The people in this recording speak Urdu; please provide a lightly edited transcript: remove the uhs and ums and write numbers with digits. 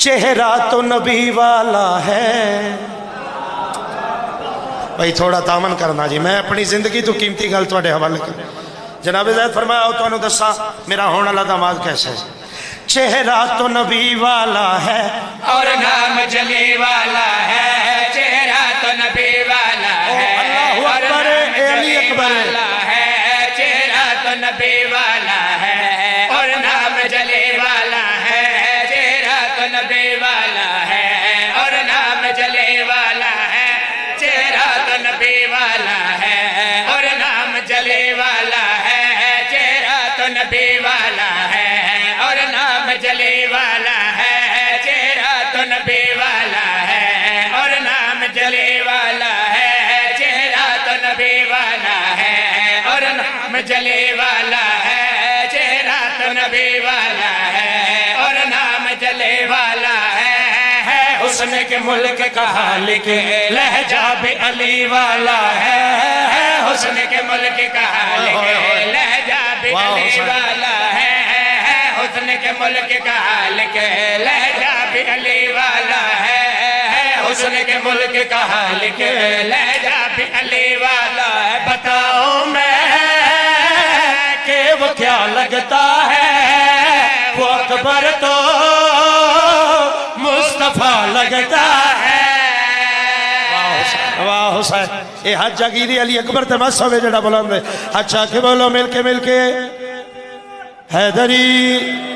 چہرہ تو نبی والا ہے. بھائی تھوڑا تامن کرنا جی، میں اپنی زندگی تو قیمتی گل تواڈے حوالے کر. جناب زید فرمایا او تانوں دساں میرا ہونے والا داماد کیسے ہے. چہرہ تو نبی والا ہے اور نام جلی والا ہے. چہرہ تو نبی والا ہے. اللہ اکبر، اے علی اکبر. چہرہ تو نبی والا ہے اور نام جلی والا ہے. چہرہ تو نبی والا ہے اور نام جلی والا ہے. چہرہ تو نبی والا ہے اور نام جلی والا ہے. چہرہ تو نبی والا ہے اور نام جلی والا ہے. چہرہ تو نبی والا ہے اور نام جلی والا ہے. چہرہ تو نبی والا ہے اور نام جلی والا ہے. چہرہ تو نبی والا ہے اور نام جلی والا ہے. حسن کے ملک کا حالق لہجہ بھی علی والا ہے. حسن کے ملک کا حالق لہجہ بھی علی والا ہے. حسن کے ملک کا حالق لہجہ بھی علی والا ہے. حسن کے ملک کا حالق لہجہ بھی علی والا ہے. بتاؤ میں کہ وہ کیا لگتا ہے، وہ اکبر تو مصطفیٰ لگتا ہے. واہ حسین، اے حج جاگیری علی اکبر تے مس ہوئے جڑا بلند ہے. اچھا کہ بولو مل کے حیدری.